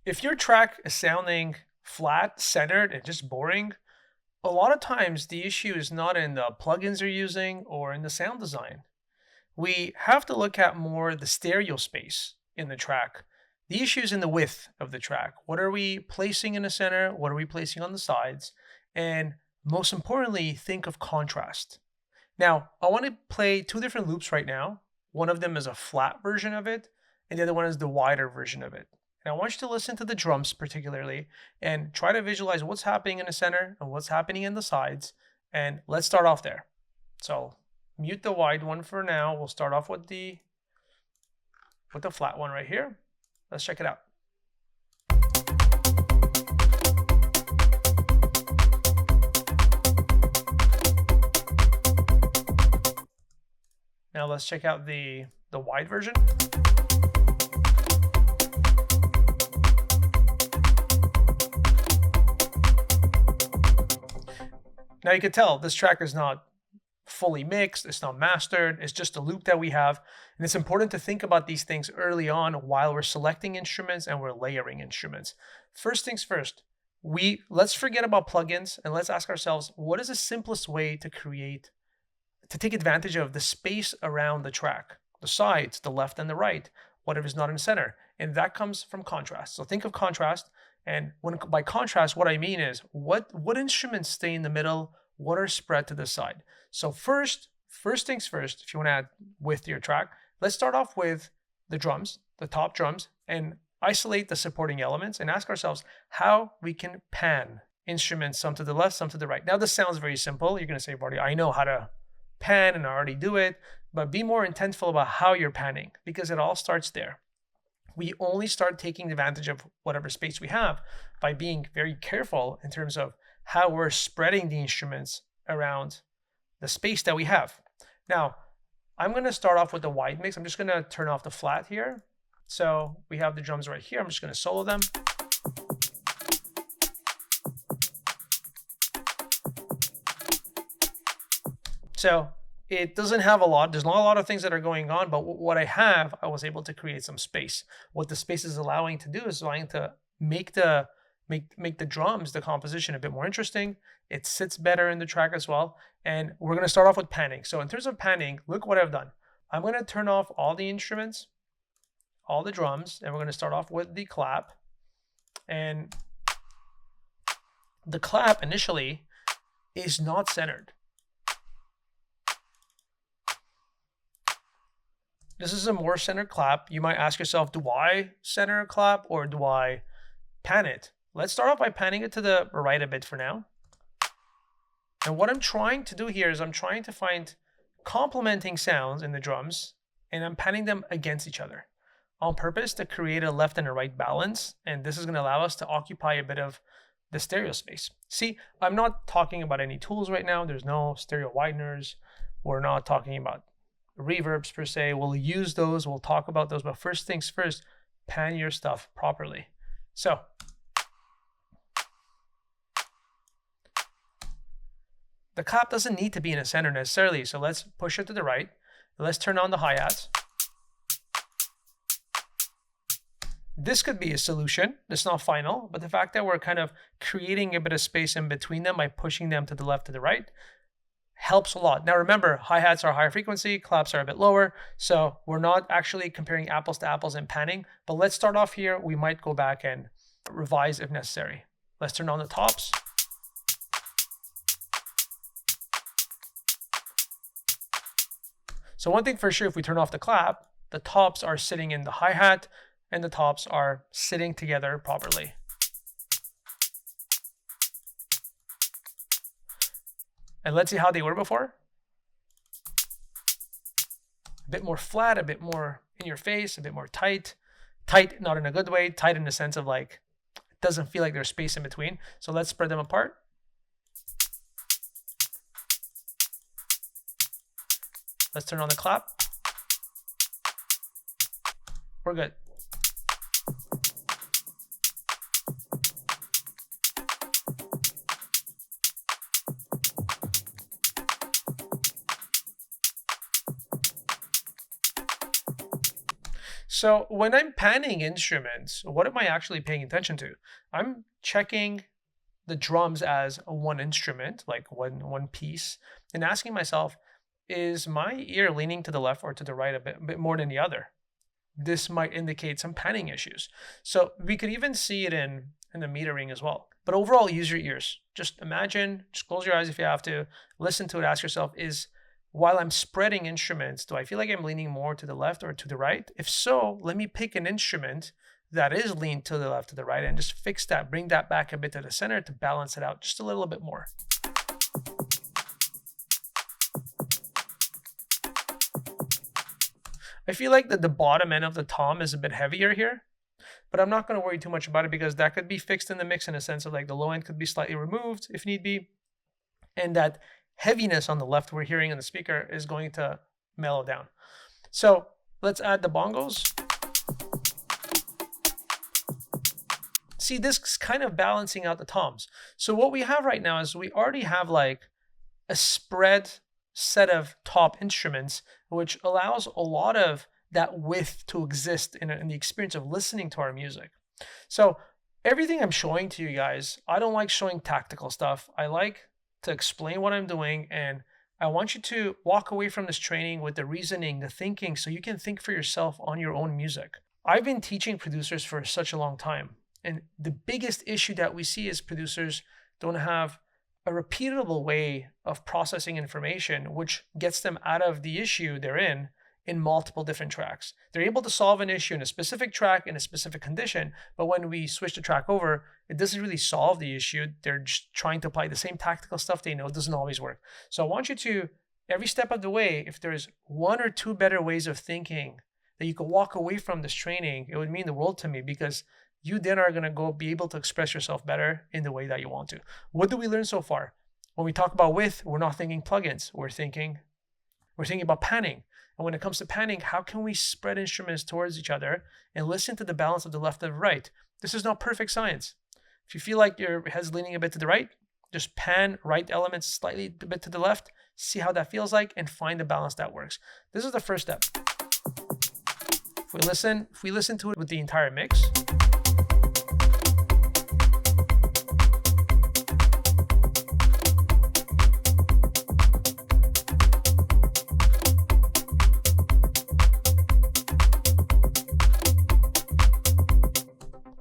If your track is sounding flat, centered, and just boring, a lot of times the issue is not in the plugins you're using or in the sound design. We have to look at more the stereo space in the track. The issue is in the width of the track. What are we placing in the center? What are we placing on the sides? And most importantly, think of contrast. Now, I want to play two different loops right now. One of them is a flat version of it, and the other one is the wider version of it. And I want you to listen to the drums particularly and try to visualize what's happening in the center and what's happening in the sides. And let's start off there. So mute the wide one for now. We'll start off with the flat one right here. Let's check it out. Now let's check out the wide version. Now you can tell this track is not fully mixed, it's not mastered, it's just a loop that we have. And it's important to think about these things early on while we're selecting instruments and we're layering instruments. First things first, let's forget about plugins and let's ask ourselves, what is the simplest way to take advantage of the space around the track, the sides, the left and the right, whatever is not in the center. And that comes from contrast. So think of contrast. And by contrast, what I mean is what instruments stay in the middle, what are spread to the side. So first things first, if you want to add width to your track, let's start off with the drums, the top drums, and isolate the supporting elements and ask ourselves how we can pan instruments, some to the left, some to the right. Now this sounds very simple. You're going to say, Barty, I know how to pan and I already do it, but be more intentful about how you're panning because it all starts there. We only start taking advantage of whatever space we have by being very careful in terms of how we're spreading the instruments around the space that we have. Now, I'm going to start off with the wide mix. I'm just going to turn off the flat here. So we have the drums right here. I'm just going to solo them. So it doesn't have a lot. There's not a lot of things that are going on, but what I have, I was able to create some space. What the space is allowing to do is allowing to make the drums, the composition a bit more interesting. It sits better in the track as well. And we're going to start off with panning. So in terms of panning, look what I've done. I'm going to turn off all the instruments, all the drums, and we're going to start off with the clap. And the clap initially is not centered. This is a more centered clap. You might ask yourself, do I center a clap or do I pan it? Let's start off by panning it to the right a bit for now. And what I'm trying to do here is I'm trying to find complementing sounds in the drums and I'm panning them against each other on purpose to create a left and a right balance. And this is going to allow us to occupy a bit of the stereo space. See, I'm not talking about any tools right now. There's no stereo wideners. We're not talking about reverbs per se. We'll use those, we'll talk about those, but first things first, pan your stuff properly. So the clap doesn't need to be in the center necessarily, so let's push it to the right. Let's turn on the hi-hats. This could be a solution. It's not final, but the fact that we're kind of creating a bit of space in between them by pushing them to the left to the right helps a lot. Now remember, hi-hats are higher frequency, claps are a bit lower, so we're not actually comparing apples to apples and panning, but let's start off here. We might go back and revise if necessary. Let's turn on the tops. So one thing for sure, if we turn off the clap, the tops are sitting in the hi-hat and the tops are sitting together properly. And let's see how they were before. A bit more flat, a bit more in your face, a bit more tight. Tight, not in a good way. Tight in the sense of like, it doesn't feel like there's space in between. So let's spread them apart. Let's turn on the clap. We're good. So when I'm panning instruments, what am I actually paying attention to? I'm checking the drums as one instrument, like one piece, and asking myself, is my ear leaning to the left or to the right a bit more than the other? This might indicate some panning issues. So we could even see it in the metering as well. But overall, use your ears. Just imagine, just close your eyes if you have to, listen to it, ask yourself, is while I'm spreading instruments, do I feel like I'm leaning more to the left or to the right? If so, let me pick an instrument that is leaned to the left, to the right, and just fix that, bring that back a bit to the center to balance it out just a little bit more. I feel like the bottom end of the tom is a bit heavier here, but I'm not going to worry too much about it because that could be fixed in the mix in a sense of like the low end could be slightly removed if need be. And that heaviness on the left we're hearing in the speaker is going to mellow down. So let's add the bongos. See, this is kind of balancing out the toms. So what we have right now is we already have like a spread set of top instruments, which allows a lot of that width to exist in the experience of listening to our music. So everything I'm showing to you guys, I don't like showing tactical stuff. I like to explain what I'm doing, and I want you to walk away from this training with the reasoning, the thinking, so you can think for yourself on your own music. I've been teaching producers for such a long time, and the biggest issue that we see is producers don't have a repeatable way of processing information, which gets them out of the issue they're in multiple different tracks. They're able to solve an issue in a specific track in a specific condition, but when we switch the track over, it doesn't really solve the issue. They're just trying to apply the same tactical stuff they know. It doesn't always work. So I want you to, every step of the way, if there's one or two better ways of thinking that you could walk away from this training, it would mean the world to me, because you then are going to go be able to express yourself better in the way that you want to. What do we learn so far? When we talk about width, we're not thinking plugins. We're thinking about panning. And when it comes to panning, how can we spread instruments towards each other and listen to the balance of the left and the right? This is not perfect science. If you feel like your head's leaning a bit to the right, just pan right elements slightly a bit to the left, see how that feels like, and find the balance that works. This is the first step. If we listen to it with the entire mix,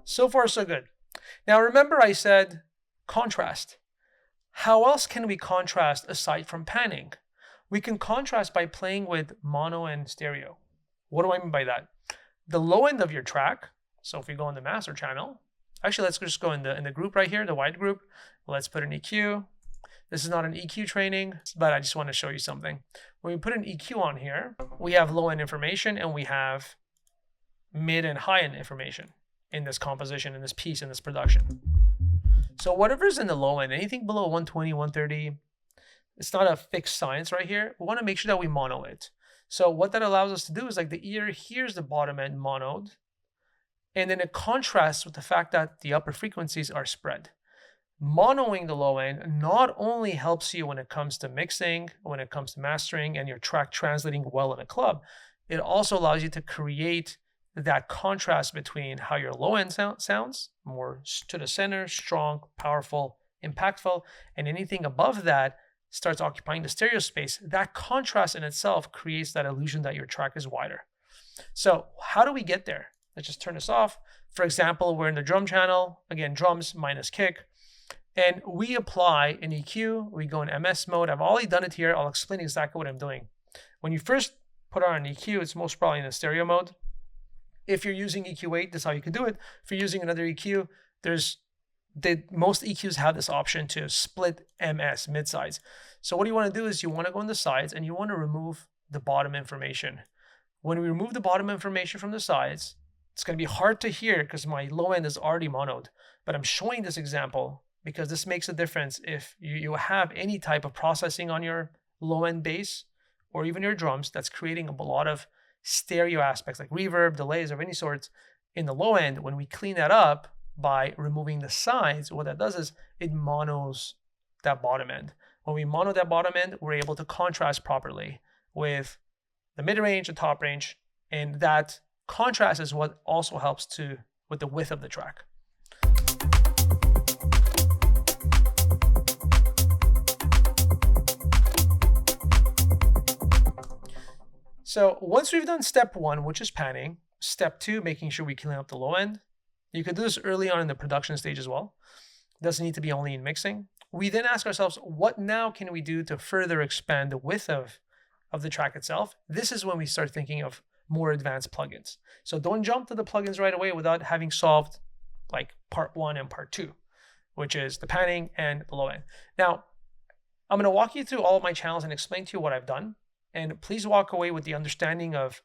so far, so good. Now, remember I said contrast. How else can we contrast aside from panning? We can contrast by playing with mono and stereo. What do I mean by that? The low end of your track, so if we go in the master channel, actually let's just go in the group right here, the wide group. Let's put an EQ. This is not an EQ training, but I just want to show you something. When we put an EQ on here, we have low end information and we have mid and high end information in this composition, in this piece, in this production. So whatever's in the low end, anything below 120, 130, it's not a fixed science right here. We want to make sure that we mono it. So what that allows us to do is like the ear hears the bottom end monoed, and then it contrasts with the fact that the upper frequencies are spread. Monoing the low end not only helps you when it comes to mixing, when it comes to mastering, and your track translating well in a club, it also allows you to create that contrast between how your low end sounds, more to the center, strong, powerful, impactful, and anything above that starts occupying the stereo space. That contrast in itself creates that illusion that your track is wider. So how do we get there? Let's just turn this off. For example, we're in the drum channel, again, drums minus kick, and we apply an EQ. We go in MS mode. I've already done it here. I'll explain exactly what I'm doing. When you first put on an EQ, it's most probably in the stereo mode. If you're using EQ8, that's how you can do it. If you're using another EQ, most EQs have this option to split MS, mid-sides. So what you want to do is you want to go in the sides and you want to remove the bottom information. When we remove the bottom information from the sides, it's going to be hard to hear because my low end is already monoed. But I'm showing this example because this makes a difference if you have any type of processing on your low end bass or even your drums that's creating a lot of stereo aspects like reverb, delays of any sorts in the low end. When we clean that up by removing the sides, what that does is it monos that bottom end. When we mono that bottom end, we're able to contrast properly with the mid range, the top range, and that Contrast is what also helps with the width of the track. So once we've done step 1, which is panning, step 2, making sure we clean up the low end. You could do this early on in the production stage as well. It doesn't need to be only in mixing. We then ask ourselves, what now can we do to further expand the width of the track itself? This is when we start thinking of more advanced plugins. So don't jump to the plugins right away without having solved like part 1 and part 2, which is the panning and the low end. Now, I'm going to walk you through all of my channels and explain to you what I've done. And please walk away with the understanding of,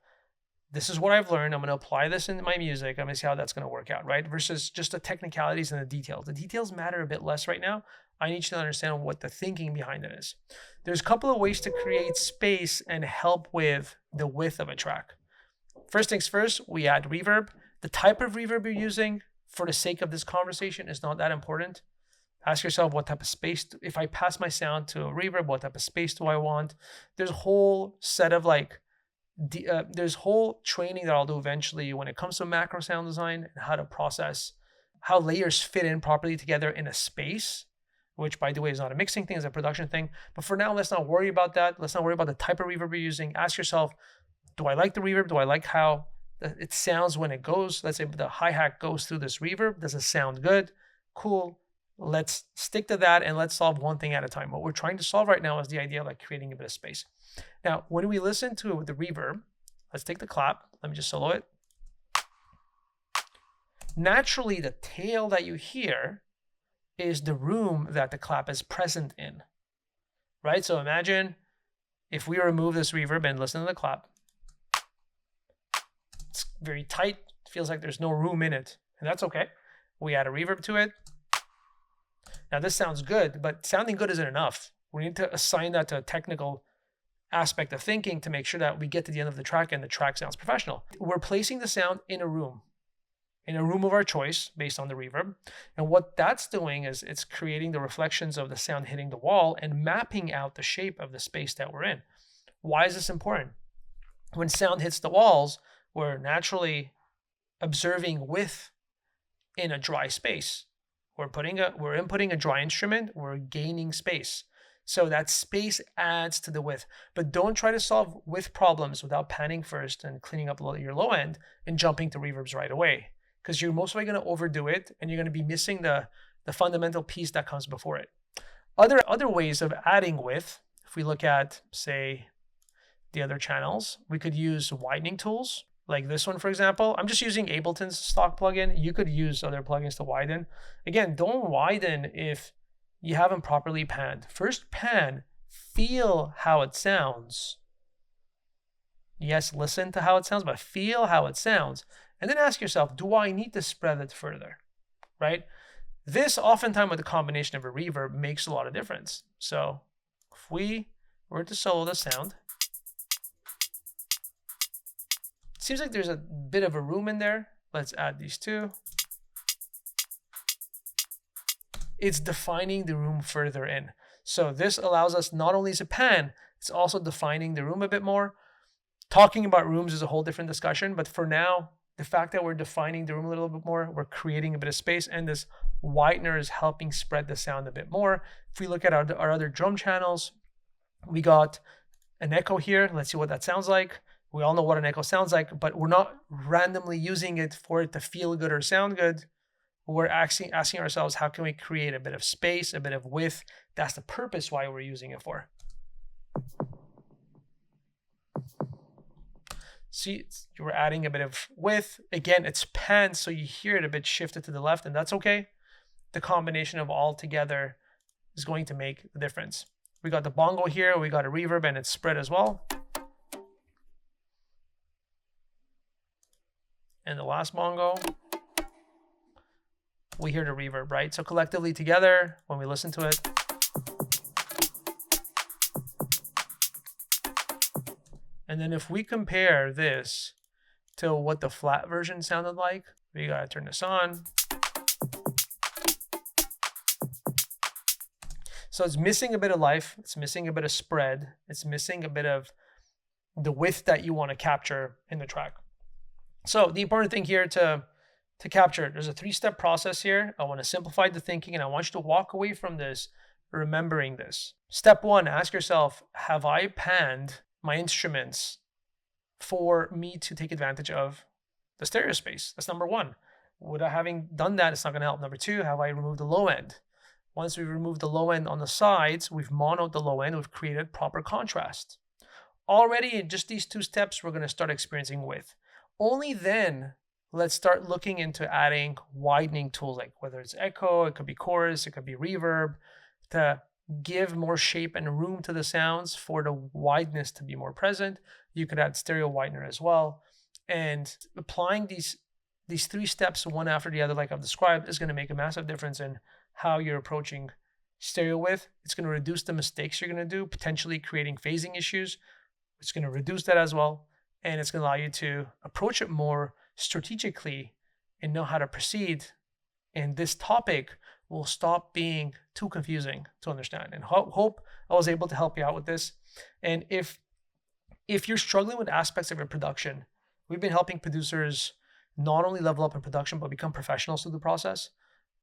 this is what I've learned. I'm going to apply this in my music. I'm going to see how that's going to work out, right? Versus just the technicalities and the details. The details matter a bit less right now. I need you to understand what the thinking behind it is. There's a couple of ways to create space and help with the width of a track. First things first, we add reverb. The type of reverb you're using, for the sake of this conversation, is not that important. Ask yourself, what type of space, if I pass my sound to a reverb, what type of space do I want? There's a whole set of there's whole training that I'll do eventually when it comes to macro sound design and how to process, how layers fit in properly together in a space, which by the way is not a mixing thing, it's a production thing. But for now, let's not worry about that. Let's not worry about the type of reverb you're using. Ask yourself, do I like the reverb? Do I like how it sounds when it goes? Let's say the hi-hat goes through this reverb. Does it sound good? Cool. Let's stick to that and let's solve one thing at a time. What we're trying to solve right now is the idea of like creating a bit of space. Now, when we listen to the reverb, let's take the clap. Let me just solo it. Naturally, the tail that you hear is the room that the clap is present in, right? So imagine if we remove this reverb and listen to the clap. It's very tight. It feels like there's no room in it, and that's okay. We add a reverb to it. Now this sounds good, but sounding good isn't enough. We need to assign that to a technical aspect of thinking to make sure that we get to the end of the track and the track sounds professional. We're placing the sound in a room of our choice based on the reverb. And what that's doing is it's creating the reflections of the sound hitting the wall and mapping out the shape of the space that we're in. Why is this important? When sound hits the walls, we're naturally observing width in a dry space. We're inputting a dry instrument, we're gaining space. So that space adds to the width. But don't try to solve width problems without panning first and cleaning up your low end and jumping to reverbs right away. Because you're most likely going to overdo it and you're going to be missing the fundamental piece that comes before it. Other ways of adding width, if we look at, say, the other channels, we could use widening tools. Like this one, for example. I'm just using Ableton's stock plugin. You could use other plugins to widen. Again, don't widen if you haven't properly panned. First pan, feel how it sounds. Yes, listen to how it sounds, but feel how it sounds. And then ask yourself, do I need to spread it further, right? This oftentimes with the combination of a reverb makes a lot of difference. So if we were to solo the sound, seems like there's a bit of a room in there. Let's add these two. It's defining the room further in. So this allows us not only to pan, it's also defining the room a bit more. Talking about rooms is a whole different discussion, but for now, the fact that we're defining the room a little bit more, we're creating a bit of space, and this widener is helping spread the sound a bit more. If we look at our other drum channels, we got an echo here. Let's see what that sounds like. We all know what an echo sounds like, but we're not randomly using it for it to feel good or sound good. We're asking ourselves, how can we create a bit of space, a bit of width? That's the purpose why we're using it for. See, we're adding a bit of width. Again, it's panned, so you hear it a bit shifted to the left, and that's okay. The combination of all together is going to make the difference. We got the bongo here, we got a reverb, and it's spread as well. And the last bongo, we hear the reverb, right? So collectively together, when we listen to it, and then if we compare this to what the flat version sounded like, we gotta turn this on. So it's missing a bit of life, it's missing a bit of spread, it's missing a bit of the width that you want to capture in the track. So the important thing here to capture, there's a 3-step process here. I want to simplify the thinking and I want you to walk away from this remembering this. Step 1, ask yourself, have I panned my instruments for me to take advantage of the stereo space? That's number 1. Without having done that, it's not going to help. Number 2, have I removed the low end? Once we've removed the low end on the sides, we've monoed the low end, we've created proper contrast. Already in just these 2 steps, we're going to start experiencing width. Only then, let's start looking into adding widening tools, like whether it's echo, it could be chorus, it could be reverb, to give more shape and room to the sounds for the wideness to be more present. You could add stereo widener as well. And applying these 3 steps one after the other, like I've described, is going to make a massive difference in how you're approaching stereo width. It's going to reduce the mistakes you're going to do, potentially creating phasing issues. It's going to reduce that as well. And it's going to allow you to approach it more strategically and know how to proceed. And this topic will stop being too confusing to understand. And hope I was able to help you out with this. And if you're struggling with aspects of your production, we've been helping producers not only level up in production, but become professionals through the process.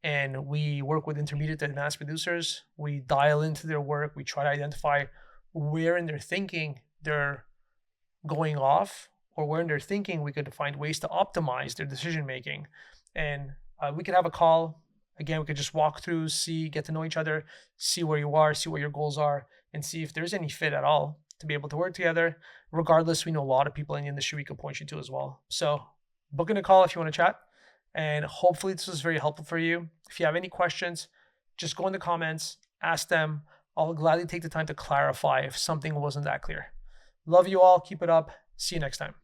And we work with intermediate to advanced producers. We dial into their work. We try to identify where in their thinking they're going off, or where in their thinking we could find ways to optimize their decision making. And we could have a call. Again, we could just walk through, get to know each other, see where you are, see what your goals are, and see if there's any fit at all to be able to work together. Regardless, we know a lot of people in the industry we could point you to as well. So book in a call if you want to chat. And hopefully this was very helpful for you. If you have any questions, just go in the comments, ask them. I'll gladly take the time to clarify if something wasn't that clear. Love you all. Keep it up. See you next time.